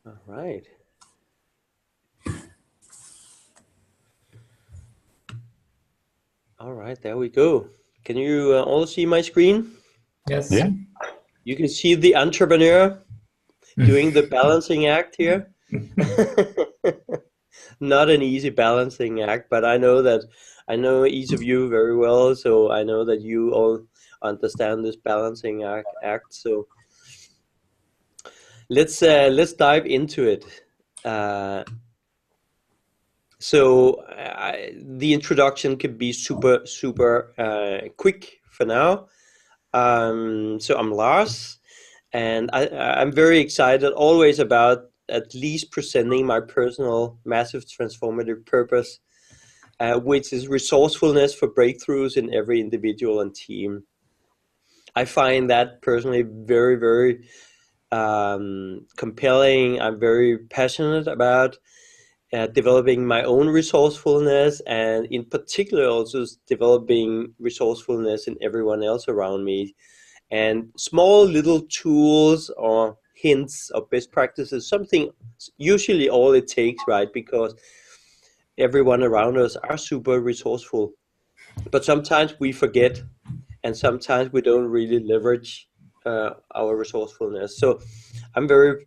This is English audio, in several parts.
All right. All right, there we go. Can you all see my screen? Yes. Yeah. You can see the entrepreneur doing the balancing act here. Not an easy balancing act, but I know each of you very well, so I know that you all understand this balancing act. So let's dive into it. Uh, the introduction could be super quick for now. So I'm Lars, and I'm very excited always about at least presenting my personal massive transformative purpose, which is resourcefulness for breakthroughs in every individual and team. I find that personally very compelling. I'm very passionate about developing my own resourcefulness, and in particular also developing resourcefulness in everyone else around me. And small little tools or hints of best practices, something usually all it takes, right? Because everyone around us are super resourceful, but sometimes we forget, and sometimes we don't really leverage our resourcefulness. So I'm very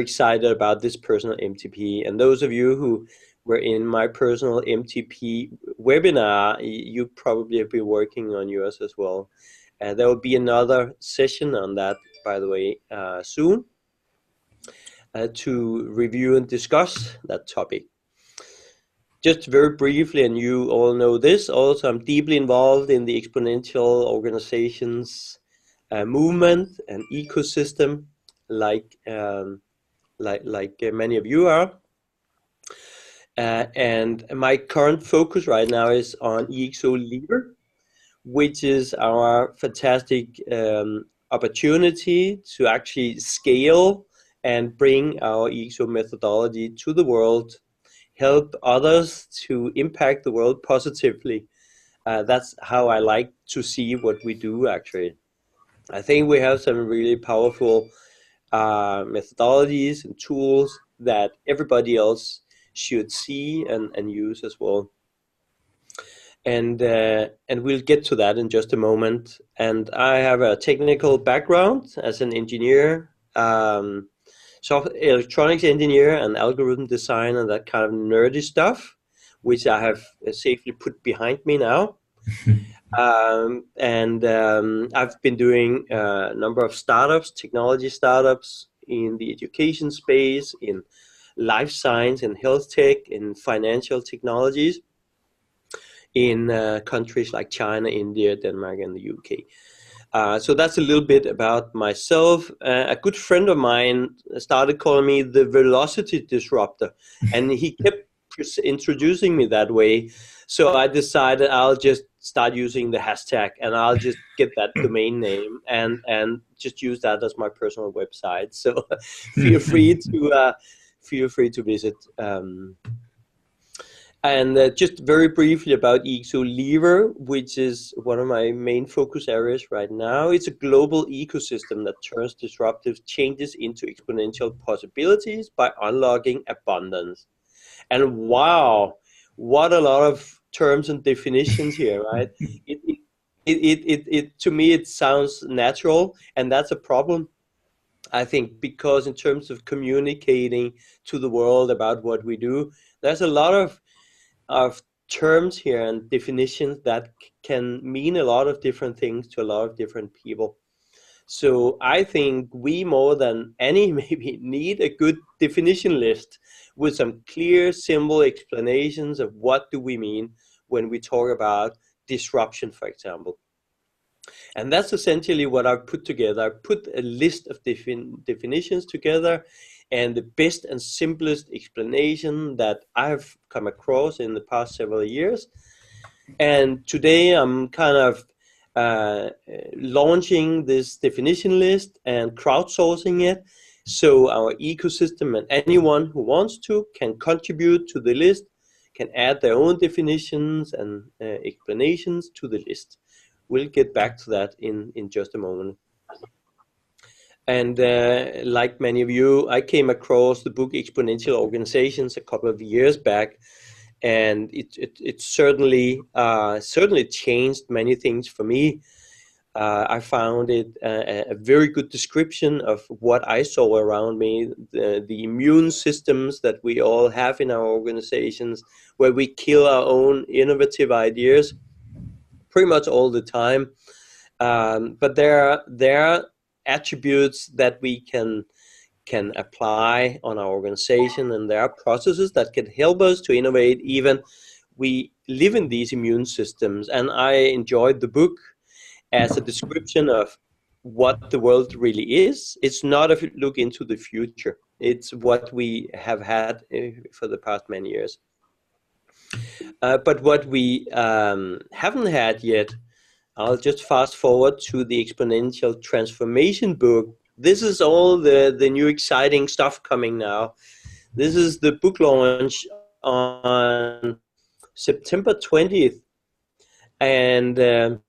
excited about this personal MTP. And those of you who were in my personal MTP webinar, you probably have been working on yours as well. There will be another session on that, by the way, soon, to review and discuss that topic. Just very briefly, and you all know this also, I'm deeply involved in the Exponential organizations movement and ecosystem, like many of you are. And my current focus right now is on EXO Leader, which is our fantastic opportunity to actually scale and bring our EXO methodology to the world, help others to impact the world positively. That's how I like to see what we do, actually. I think we have some really powerful methodologies and tools that everybody else should see and use as well. And we'll get to that in just a moment. And I have a technical background as an engineer, electronics engineer and algorithm design and that kind of nerdy stuff, which I have safely put behind me now. I've been doing a number of startups, technology startups in the education space, in life science and health tech, in financial technologies, in countries like China, India, Denmark, and the UK. So that's a little bit about myself. A good friend of mine started calling me the velocity disruptor, and he kept introducing me that way. So I decided I'll just start using the hashtag, and I'll just get that domain name and just use that as my personal website. So feel free to visit. Just very briefly about EXO Leader, which is one of my main focus areas right now. It's a global ecosystem that turns disruptive changes into exponential possibilities by unlocking abundance. And wow, what a lot of terms and definitions here, right? It to me, it sounds natural, and that's a problem, I think, because in terms of communicating to the world about what we do, there's a lot of terms here and definitions that can mean a lot of different things to a lot of different people. So I think we more than any maybe need a good definition list with some clear, simple explanations of what do we mean when we talk about disruption, for example. And that's essentially what I've put together. I put a list of definitions together, and the best and simplest explanation that I've come across in the past several years. And today I'm kind of launching this definition list and crowdsourcing it, so our ecosystem and anyone who wants to can contribute to the list, can add their own definitions and explanations to the list. We'll get back to that in just a moment. And like many of you, I came across the book Exponential Organizations a couple of years back, and it certainly certainly changed many things for me. I found it a very good description of what I saw around me, the immune systems that we all have in our organizations, where we kill our own innovative ideas pretty much all the time. But there are attributes that we can apply on our organization, and there are processes that can help us to innovate even we live in these immune systems. And I enjoyed the book as a description of what the world really is. It's not a look into the future. It's what we have had for the past many years. But what we haven't had yet, I'll just fast forward to the Exponential Transformation book. This is all the new exciting stuff coming now. This is the book launch on September 20th. And the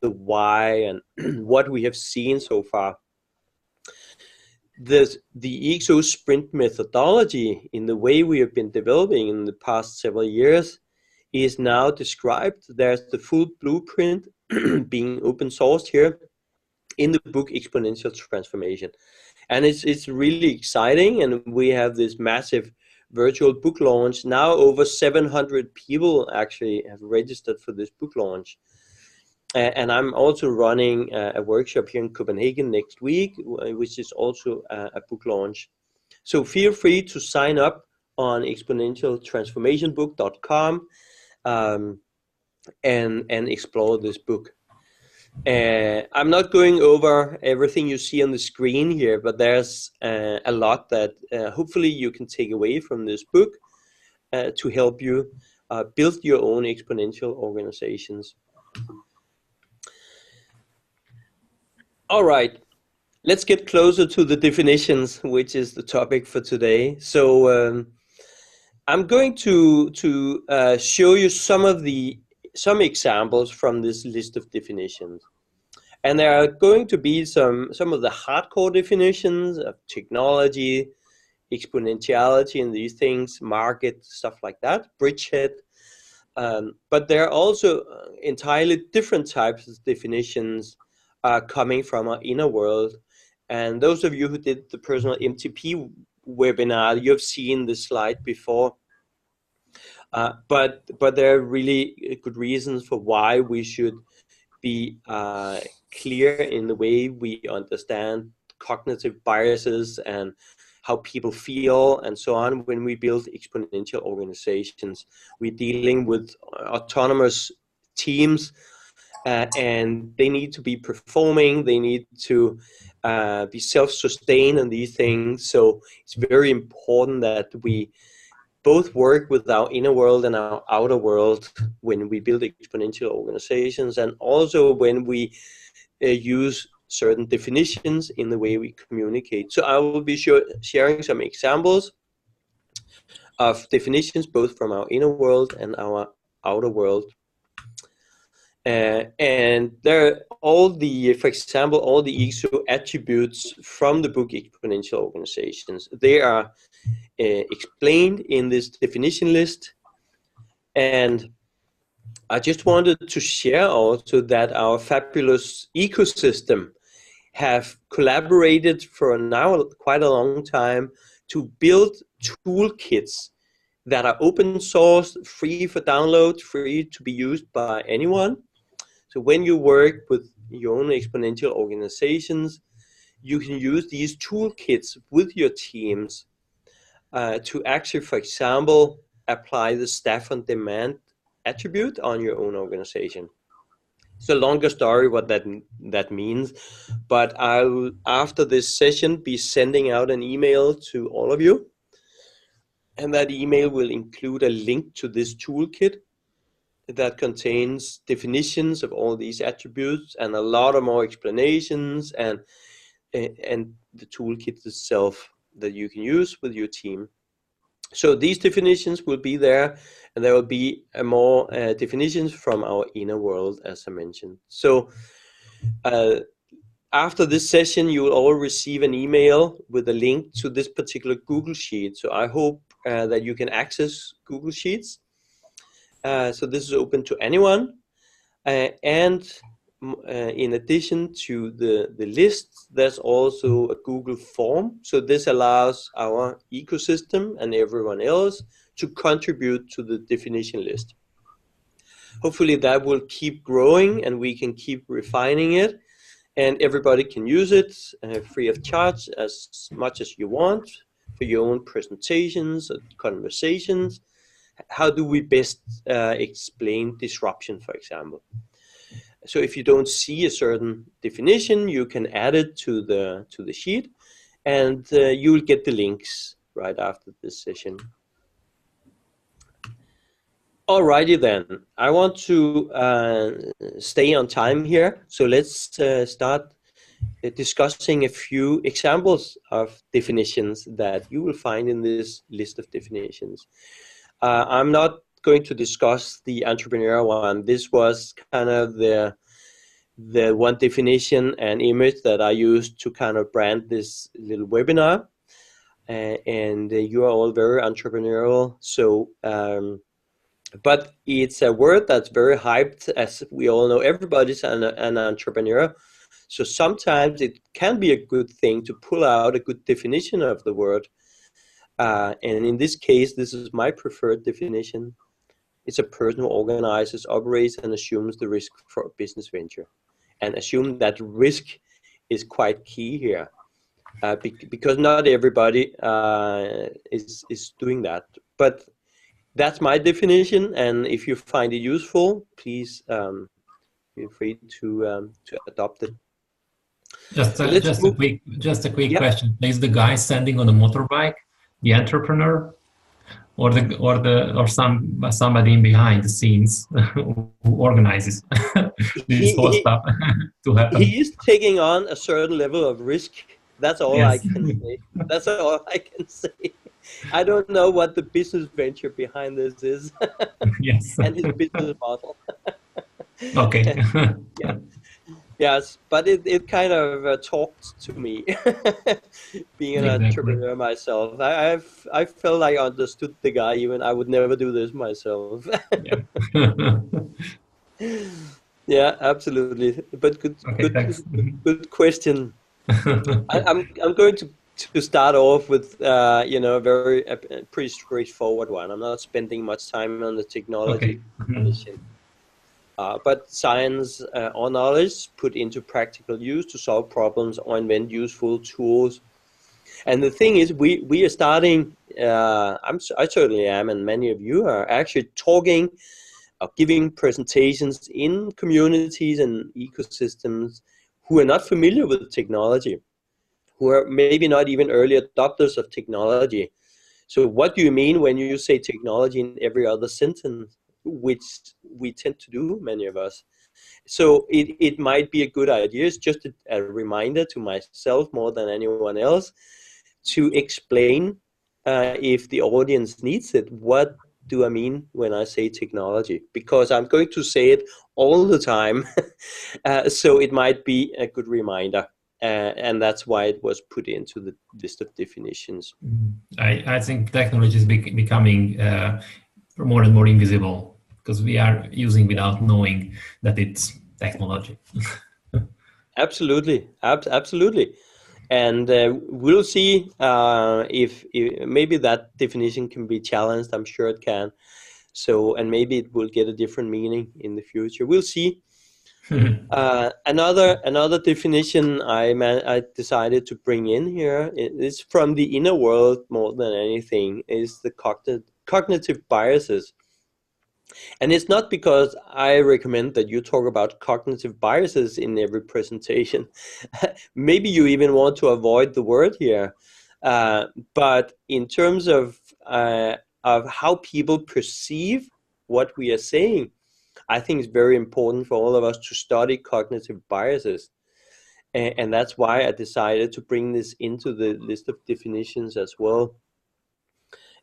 why and what we have seen so far. The EXO sprint methodology, in the way we have been developing in the past several years, is now described. There's the full blueprint being open sourced here in the book Exponential Transformation. And it's really exciting, and we have this massive virtual book launch. Now over 700 people actually have registered for this book launch. And I'm also running a workshop here in Copenhagen next week, which is also a book launch. So feel free to sign up on exponentialtransformationbook.com and explore this book. I'm not going over everything you see on the screen here, but there's a lot that hopefully you can take away from this book to help you build your own exponential organizations. All right, let's get closer to the definitions, which is the topic for today. So I'm going to show you some examples from this list of definitions. And there are going to be some of the hardcore definitions of technology, exponentiality, and these things, market, stuff like that, bridgehead. But there are also entirely different types of definitions coming from our inner world. And those of you who did the personal MTP webinar, you've seen this slide before. But there are really good reasons for why we should be clear in the way we understand cognitive biases and how people feel and so on when we build exponential organizations. We're dealing with autonomous teams, and they need to be performing, they need to be self-sustained and these things. So it's very important that we both work with our inner world and our outer world when we build exponential organizations, and also when we use certain definitions in the way we communicate. So I will be sharing some examples of definitions both from our inner world and our outer world. And there are for example, all the EXO attributes from the book Exponential Organizations. They are explained in this definition list. And I just wanted to share also that our fabulous ecosystem have collaborated for now quite a long time to build toolkits that are open source, free for download, free to be used by anyone. So when you work with your own exponential organizations, you can use these toolkits with your teams to actually, for example, apply the staff on demand attribute on your own organization. It's a longer story what that means, but I'll, after this session, be sending out an email to all of you. And that email will include a link to this toolkit that contains definitions of all these attributes and a lot of more explanations and the toolkit itself that you can use with your team. So these definitions will be there, and there will be more definitions from our inner world, as I mentioned. So after this session, you will all receive an email with a link to this particular Google Sheet. So I hope that you can access Google Sheets. So this is open to anyone. And in addition to the list, there's also a Google form. So this allows our ecosystem and everyone else to contribute to the definition list. Hopefully that will keep growing and we can keep refining it, and everybody can use it free of charge as much as you want for your own presentations or conversations. How do we best explain disruption, for example? So if you don't see a certain definition, you can add it to the sheet, and you will get the links right after this session. Alrighty then, I want to stay on time here, so let's start discussing a few examples of definitions that you will find in this list of definitions. I'm not going to discuss the entrepreneur one. This was kind of the one definition and image that I used to kind of brand this little webinar. And you are all very entrepreneurial, so but it's a word that's very hyped, as we all know. Everybody's an entrepreneur, so sometimes it can be a good thing to pull out a good definition of the word. And in this case, this is my preferred definition. It's a person who organizes, operates, and assumes the risk for a business venture. And assume that risk is quite key here, because not everybody is doing that. But that's my definition, and if you find it useful, please feel free to adopt it. Just a quick question. Is the guy standing on a motorbike the entrepreneur, or somebody in behind the scenes who organizes this whole stuff to happen? He is taking on a certain level of risk. That's all Yes. I can say. That's all I can say. I don't know what the business venture behind this is. Yes. And his business model. Okay. Yeah. Yes, but it kind of talked to me, being an entrepreneur myself. I felt like I understood the guy, even I would never do this myself. Yeah. Yeah, absolutely. But good question. I'm going to start off with a pretty straightforward one. I'm not spending much time on the technology definition. But science or knowledge put into practical use to solve problems or invent useful tools. And the thing is, we are starting, I certainly am, and many of you are actually talking or giving presentations in communities and ecosystems who are not familiar with technology, who are maybe not even early adopters of technology. So what do you mean when you say technology in every other sentence, which we tend to do, many of us? So it might be a good idea. It's just a reminder to myself more than anyone else to explain, if the audience needs it, what do I mean when I say technology? Because I'm going to say it all the time. So it might be a good reminder. And that's why it was put into the list of definitions. I think technology is becoming more and more invisible, because we are using without knowing that it's technology. Absolutely, absolutely. And we'll see if maybe that definition can be challenged. I'm sure it can. So, and maybe it will get a different meaning in the future. We'll see. Another definition I decided to bring in here is from the inner world more than anything, is the cognitive biases. And it's not because I recommend that you talk about cognitive biases in every presentation. Maybe you even want to avoid the word here. But in terms of how people perceive what we are saying, I think it's very important for all of us to study cognitive biases. And that's why I decided to bring this into the list of definitions as well.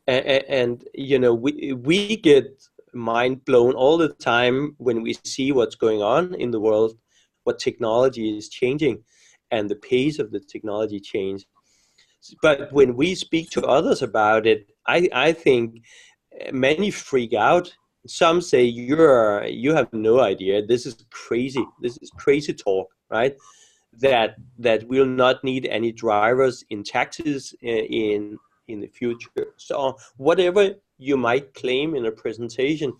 And you know, we get mind blown all the time when we see what's going on in the world, what technology is changing, and the pace of the technology change. But when we speak to others about it, I think many freak out. Some say you have no idea. This is crazy. This is crazy talk, right? That we'll not need any drivers in taxis in the future. So whatever you might claim in a presentation,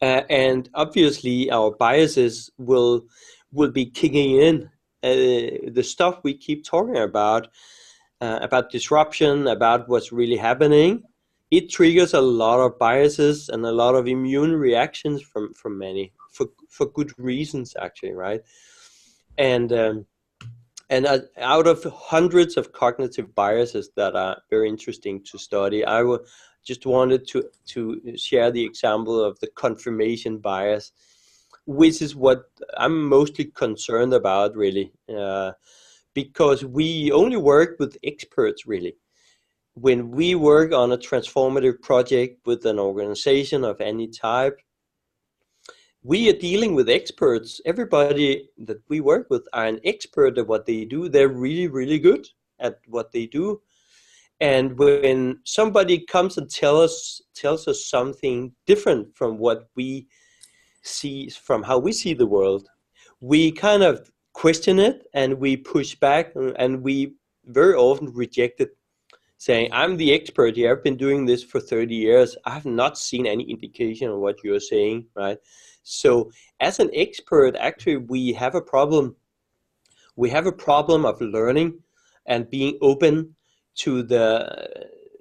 and obviously our biases will be kicking in. The stuff we keep talking about disruption, about what's really happening, it triggers a lot of biases and a lot of immune reactions from many, for good reasons actually, right? And out of hundreds of cognitive biases that are very interesting to study, just wanted to share the example of the confirmation bias, which is what I'm mostly concerned about, really, because we only work with experts, really. When we work on a transformative project with an organization of any type, we are dealing with experts. Everybody that we work with are an expert at what they do. They're really, really good at what they do. And when somebody comes and tells us something different from what we see, from how we see the world, we kind of question it and we push back, and we very often reject it, saying, I'm the expert here, I've been doing this for 30 years, I have not seen any indication of what you're saying, right? So as an expert, actually, we have a problem. We have a problem of learning and being open to the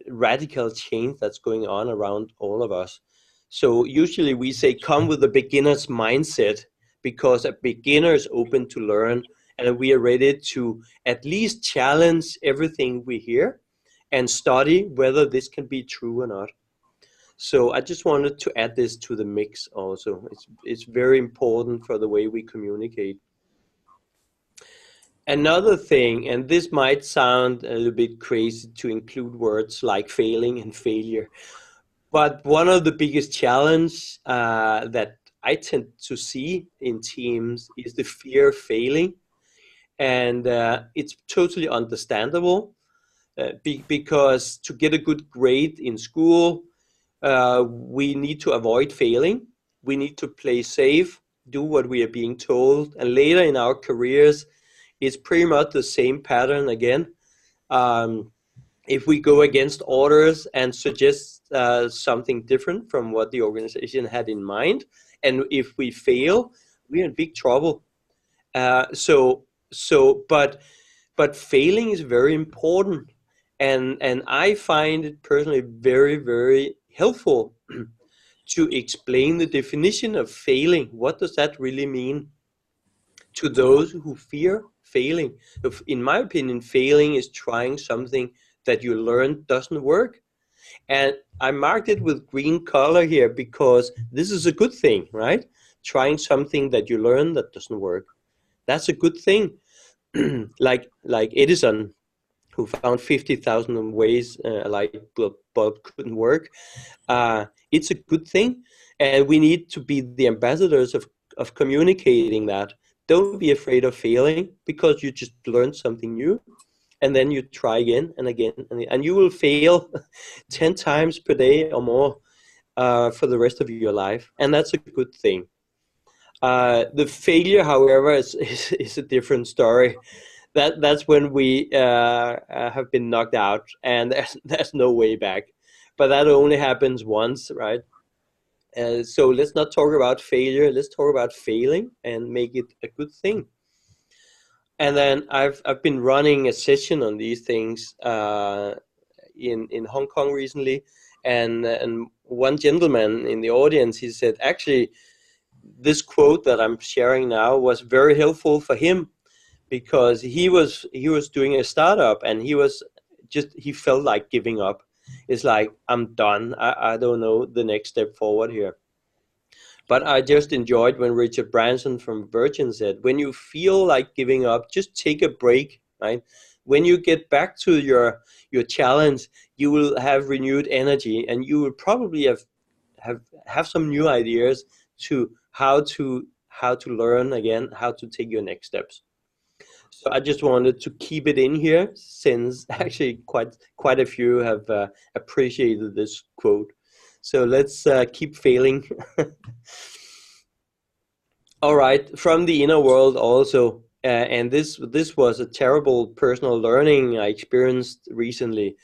radical change that's going on around all of us. So usually we say, come with a beginner's mindset, because a beginner is open to learn, and we are ready to at least challenge everything we hear and study whether this can be true or not. So I just wanted to add this to the mix also. It's very important for the way we communicate. Another thing, and this might sound a little bit crazy to include words like failing and failure, but one of the biggest challenge that I tend to see in teams is the fear of failing. And it's totally understandable, because to get a good grade in school, we need to avoid failing. We need to play safe, do what we are being told, and later in our careers, it's pretty much the same pattern again. If we go against orders and suggest something different from what the organization had in mind, and if we fail, we're in big trouble. But failing is very important, and I find it personally very, very helpful to explain the definition of failing. What does that really mean to those who fear failing? In my opinion, failing is trying something that you learned doesn't work. And I marked it with green color here because this is a good thing, right? Trying something that you learn that doesn't work. That's a good thing. like Edison, who found 50,000 ways a light bulb couldn't work. It's a good thing, and we need to be the ambassadors of communicating that. Don't be afraid of failing, because you just learned something new, and then you try again and again, and you will fail 10 times per day or more for the rest of your life, and that's a good thing. The failure, however, is a different story. That's when we have been knocked out, and there's no way back. But that only happens once, right? So let's not talk about failure. Let's talk about failing and make it a good thing. And then I've been running a session on these things in Hong Kong recently, and one gentleman in the audience, he said, actually, this quote that I'm sharing now was very helpful for him, because he was doing a startup, and he felt like giving up. It's like, I'm done. I don't know the next step forward here. But I just enjoyed when Richard Branson from Virgin said, when you feel like giving up, just take a break, right? when you get back to your challenge, you will have renewed energy, and you will probably have some new ideas to how to learn again, how to take your next steps. So I just wanted to keep it in here, since actually quite a few have appreciated this quote. So let's keep failing. All right, from the inner world also, and this was a terrible personal learning I experienced recently,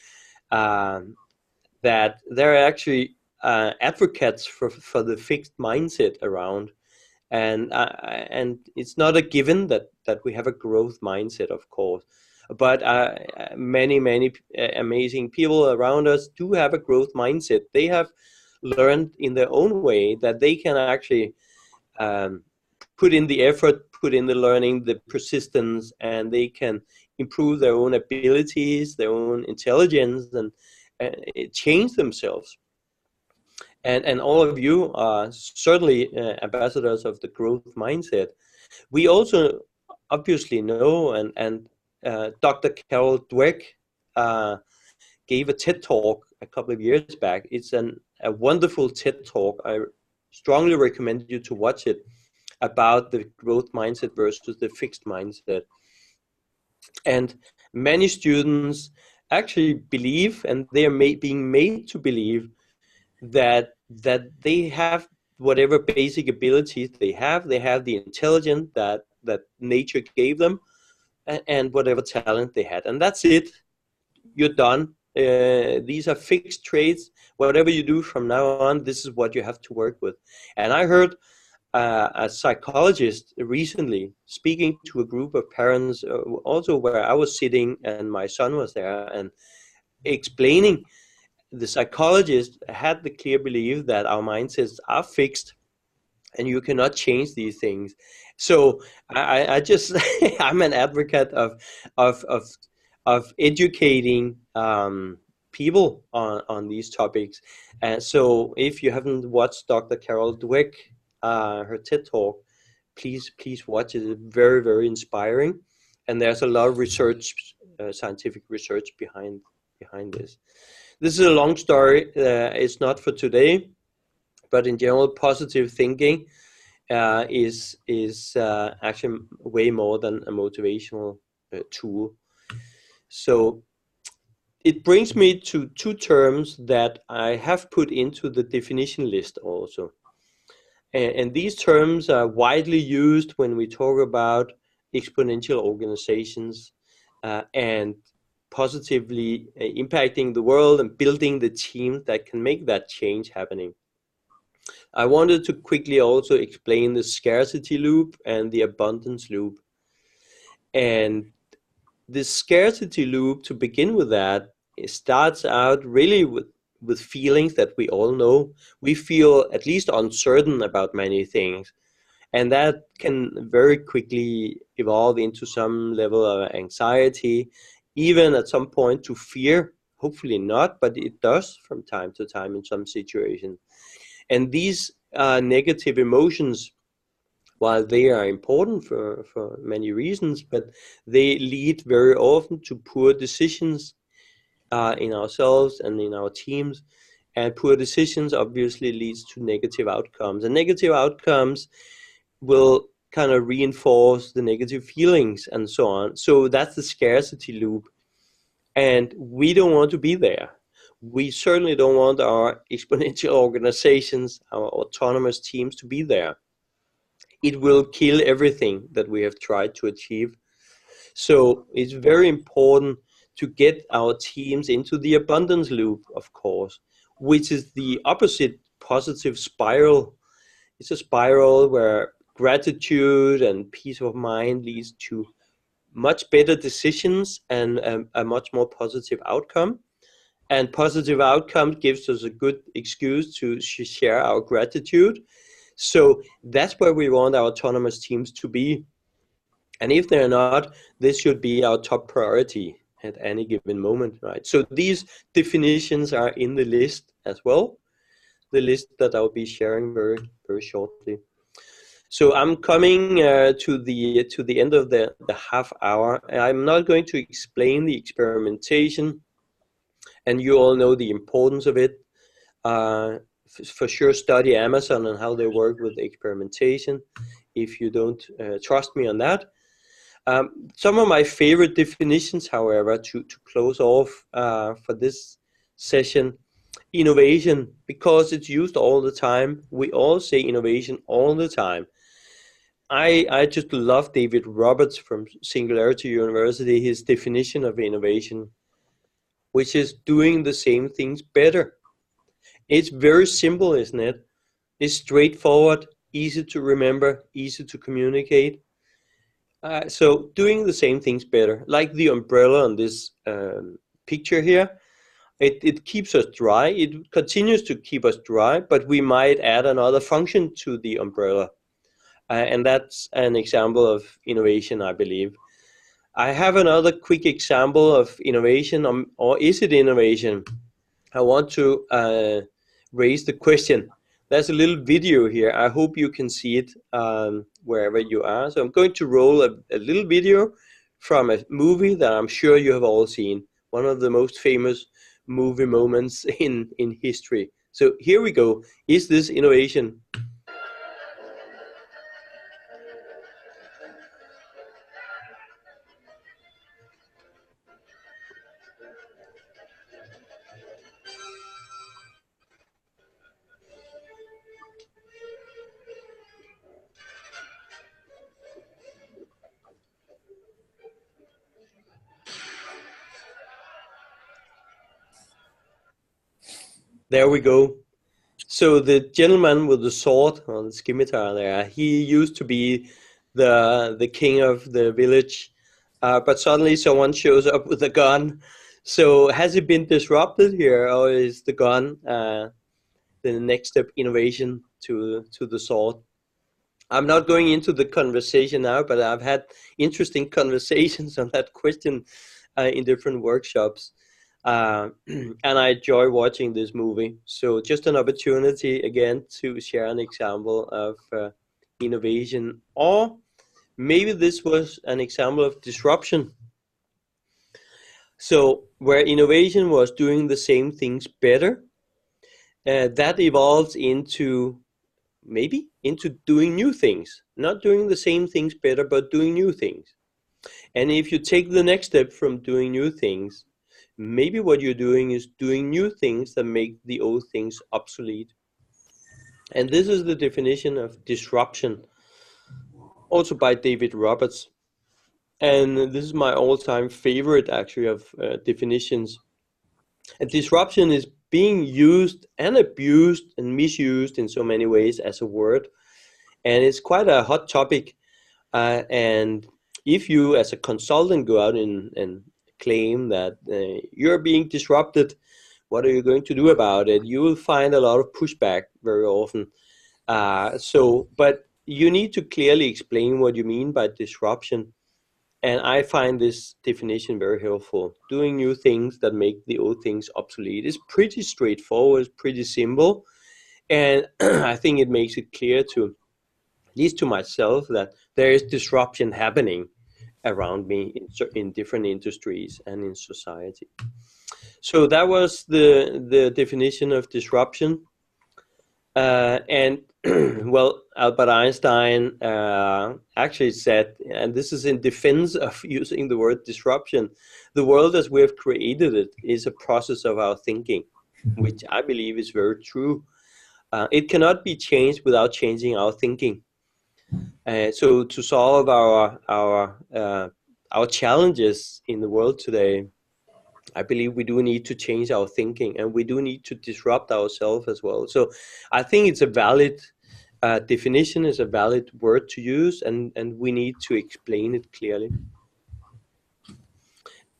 that there are actually advocates for the fixed mindset around, and it's not a given that we have a growth mindset, of course, but many amazing people around us do have a growth mindset. They have learned in their own way that they can actually put in the effort, put in the learning, the persistence, and they can improve their own abilities, their own intelligence, and change themselves. And all of you are certainly ambassadors of the growth mindset. We also obviously know, and Dr. Carol Dweck gave a TED talk a couple of years back. It's a wonderful TED talk. I strongly recommend you to watch it, about the growth mindset versus the fixed mindset. And many students actually believe, and they are being made to believe, that they have whatever basic abilities they have the intelligence that nature gave them, and whatever talent they had, and that's it. You're done. These are fixed traits. Whatever you do from now on, this is what you have to work with. And I heard a psychologist recently speaking to a group of parents, also where I was sitting and my son was there, and explaining. The psychologist had the clear belief that our mindsets are fixed, and you cannot change these things. So I just I'm an advocate of educating people on these topics. And so if you haven't watched Dr. Carol Dweck, her TED talk, please watch it. It's very inspiring, and there's a lot of research, scientific research behind this. This is a long story. It's not for today, but in general, positive thinking is actually way more than a motivational tool. So it brings me to two terms that I have put into the definition list also. And these terms are widely used when we talk about exponential organizations and positively impacting the world and building the team that can make that change happening. I wanted to quickly also explain the scarcity loop and the abundance loop. And the scarcity loop, to begin with that, it starts out really with feelings that we all know. We feel at least uncertain about many things. And that can very quickly evolve into some level of anxiety, even at some point to fear. Hopefully not, but it does from time to time in some situations. And these negative emotions, while they are important for many reasons, but they lead very often to poor decisions in ourselves and in our teams. And poor decisions obviously leads to negative outcomes. And negative outcomes will kind of reinforce the negative feelings and so on. So that's the scarcity loop. And we don't want to be there. We certainly don't want our exponential organizations, our autonomous teams to be there. It will kill everything that we have tried to achieve. So it's very important to get our teams into the abundance loop, of course, which is the opposite positive spiral. It's a spiral where gratitude and peace of mind leads to much better decisions and a much more positive outcome. And positive outcome gives us a good excuse to share our gratitude. So that's where we want our autonomous teams to be. And if they're not, this should be our top priority at any given moment, right? So these definitions are in the list as well, the list that I'll be sharing very shortly. So I'm coming to the end of the half hour. I'm not going to explain the experimentation, and you all know the importance of it. For sure, study Amazon and how they work with experimentation, if you don't trust me on that. Some of my favorite definitions, however, to close off for this session: innovation, because it's used all the time. We all say innovation all the time. I just love David Roberts from Singularity University, his definition of innovation, which is doing the same things better. It's very simple, isn't it? It's straightforward, easy to remember, easy to communicate. So doing the same things better, like the umbrella on this picture here, it keeps us dry. It continues to keep us dry, but we might add another function to the umbrella. And that's an example of innovation, I believe. I have another quick example of innovation, or is it innovation? I want to raise the question. There's a little video here. I hope you can see it wherever you are. So I'm going to roll a little video from a movie that I'm sure you have all seen. One of the most famous movie moments in history. So here we go. Is this innovation? There we go. So the gentleman with the sword on the scimitar there, he used to be the king of the village, but suddenly someone shows up with a gun. So has it been disrupted here, or is the gun the next step innovation to the sword? I'm not going into the conversation now, but I've had interesting conversations on that question in different workshops. And I enjoy watching this movie. So just an opportunity again to share an example of innovation, or maybe this was an example of disruption. So where innovation was doing the same things better, that evolves into maybe into doing new things, not doing the same things better, but doing new things. And if you take the next step from doing new things, maybe what you're doing is doing new things that make the old things obsolete. And this is the definition of disruption, also by David Roberts. And this is my all-time favorite, actually, of definitions. And disruption is being used and abused and misused in so many ways as a word. And it's quite a hot topic. And if you, as a consultant, go out and claim that you're being disrupted, what are you going to do about it? You will find a lot of pushback very often. But you need to clearly explain what you mean by disruption. And I find this definition very helpful. Doing new things that make the old things obsolete is pretty straightforward, it's pretty simple. And I think it makes it clear to, at least to myself, that there is disruption happening around me in different industries and in society. So that was the definition of disruption. And well, Albert Einstein actually said, and this is in defense of using the word disruption, the world as we have created it is a process of our thinking, which I believe is very true. It cannot be changed without changing our thinking. So to solve our challenges in the world today, I believe we do need to change our thinking, and we do need to disrupt ourselves as well. So I think it's a valid definition, is a valid word to use, and we need to explain it clearly.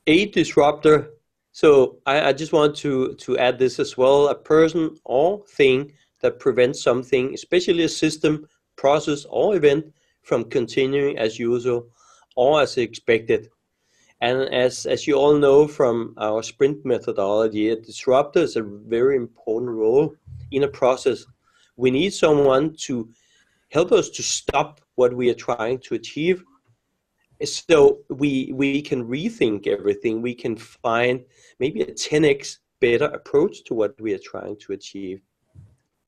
A disruptor. So I just want to add this as well: a person or thing that prevents something, especially a system, process, or event, from continuing as usual or as expected. And as you all know from our sprint methodology, a disruptor is a very important role in a process. We need someone to help us to stop what we are trying to achieve. So we can rethink everything. We can find maybe a 10x better approach to what we are trying to achieve.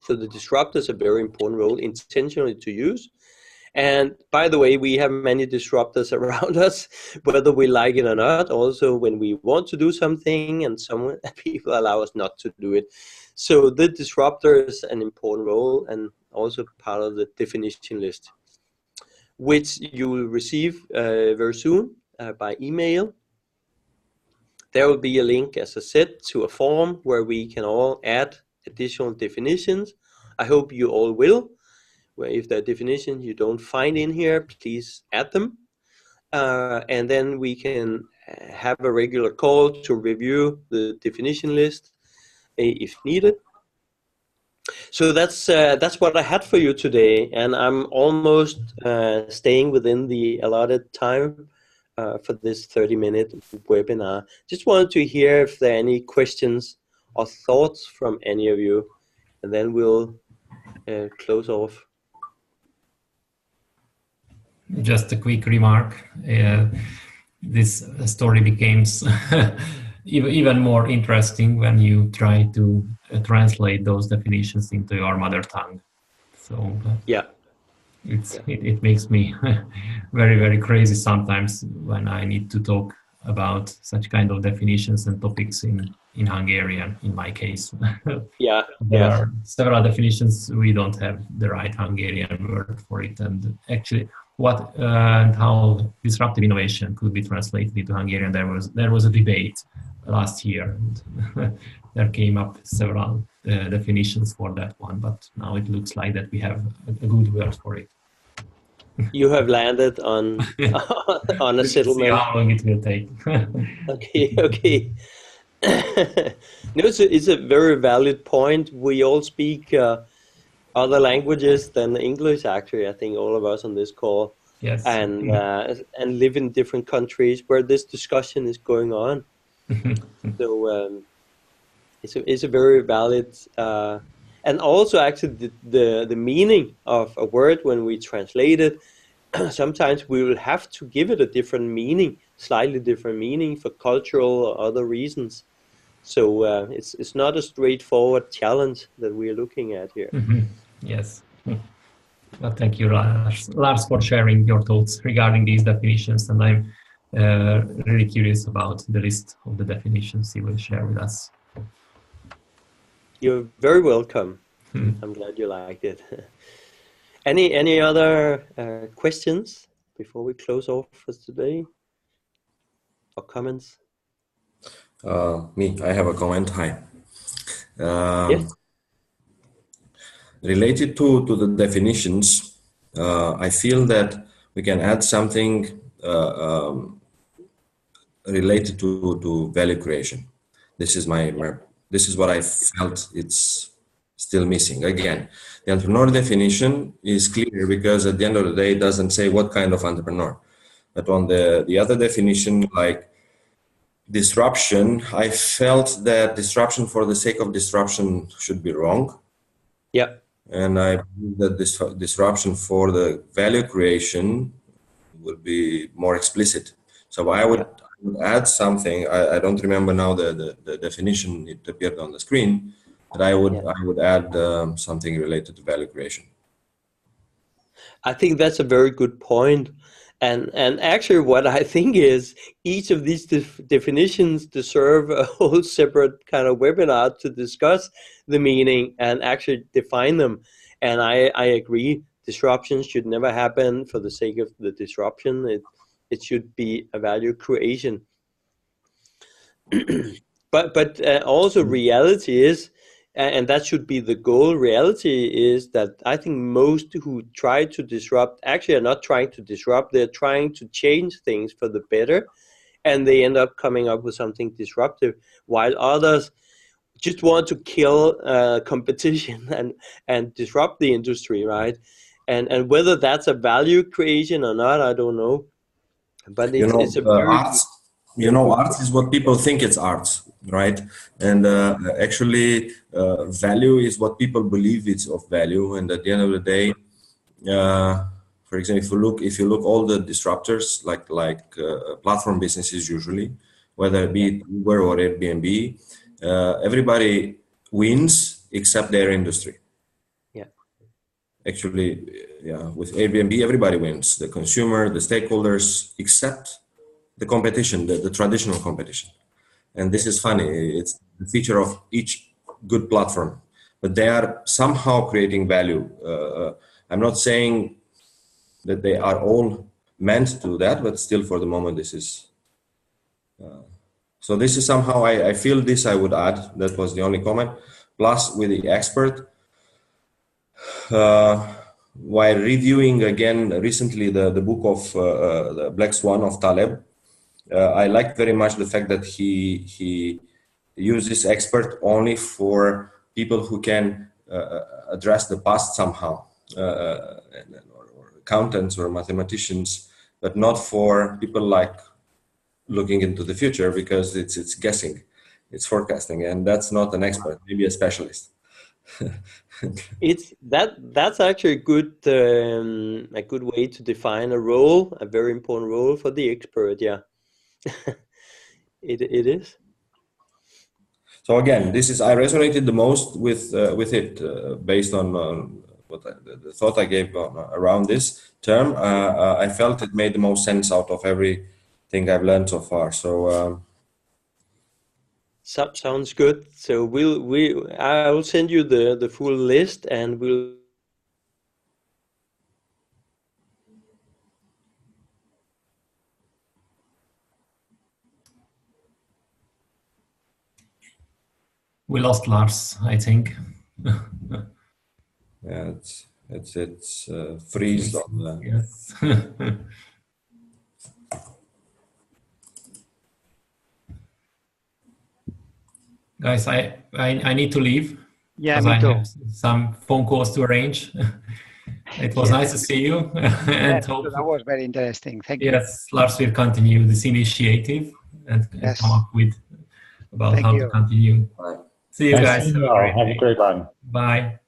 So the disruptors are a very important role intentionally to use. And by the way, we have many disruptors around us, whether we like it or not. Also, when we want to do something and people allow us not to do it. So the disruptor is an important role and also part of the definition list, which you will receive very soon by email. There will be a link, as I said, to a form where we can all add additional definitions. I hope you all will. Where if there are definitions you don't find in here, please add them. And then we can have a regular call to review the definition list if needed. So that's what I had for you today, and I'm almost staying within the allotted time for this 30-minute webinar. Just wanted to hear if there are any questions or thoughts from any of you, and then we'll close off. Just a quick remark. This story becomes even more interesting when you try to translate those definitions into your mother tongue. So yeah, it makes me very, very crazy sometimes when I need to talk about such kind of definitions and topics in Hungarian, in my case. Yeah, there are several definitions. We don't have the right Hungarian word for it, and actually what and how disruptive innovation could be translated into Hungarian. There was a debate last year. And there came up several definitions for that one, but now it looks like that we have a good word for it. You have landed on a settlement. See how long it will take. Okay. No, it's a very valid point. We all speak other languages than English, actually. I think all of us on this call, yes, and live in different countries where this discussion is going on. So it's a very valid, and also actually the meaning of a word when we translate it. Sometimes we will have to give it a different meaning, slightly different meaning for cultural or other reasons. So it's not a straightforward challenge that we're looking at here. Yes. Well, thank you, Lars, for sharing your thoughts regarding these definitions. And I'm really curious about the list of the definitions you will share with us. You're very welcome. I'm glad you liked it. Any other questions before we close off for today? Or comments? I have a comment. Hi. Yes. Related to the definitions, I feel that we can add something related to value creation. This is this is what I felt it's still missing. Again, the entrepreneur definition is clear because at the end of the day, it doesn't say what kind of entrepreneur. But on the other definition, like disruption, I felt that disruption for the sake of disruption should be wrong. Yeah. And I believe that this disruption for the value creation would be more explicit. So I would add something. I don't remember now the definition. It appeared on the screen. But I would add something related to value creation. I think that's a very good point. And actually what I think is each of these definitions deserve a whole separate kind of webinar to discuss the meaning and actually define them. And I agree, disruption should never happen for the sake of the disruption. It should be a value creation. but also reality is, and that should be the goal, reality is that I think most who try to disrupt actually are not trying to disrupt, they're trying to change things for the better, and they end up coming up with something disruptive, while others just want to kill competition and disrupt the industry, right? And whether that's a value creation or not, I don't know. But it's a very... Arts is what people think it's arts, right? And actually, value is what people believe it's of value. And at the end of the day, for example, if you look all the disruptors like platform businesses usually, whether it be Uber or Airbnb, everybody wins except their industry. Yeah. Actually, yeah, with Airbnb, everybody wins: the consumer, the stakeholders, except the competition, the traditional competition. And this is funny. It's the feature of each good platform, but they are somehow creating value. I'm not saying that they are all meant to do that, but still for the moment, this is. So this is somehow, I feel this I would add. That was the only comment. Plus with the expert, while reviewing again recently the book of the Black Swan of Taleb, I like very much the fact that he uses expert only for people who can address the past somehow, or accountants or mathematicians, but not for people like looking into the future, because it's guessing, it's forecasting, and that's not an expert, maybe a specialist. That's actually a good way to define a role, a very important role for the expert. Yeah. It is. So again, I resonated the most with it based on what the thought I gave around this term. I felt it made the most sense out of everything I've learned so far. So sounds good. So I will send you the full list, and we lost Lars, I think. yeah, it's freeze. Yes. Guys, I need to leave. Yeah, me too. I have some phone calls to arrange. It was nice to see you. And that was very interesting. Thank you. Yes, Lars will continue this initiative and come up with about how to continue. Bye. See you guys. Have a great one. Bye.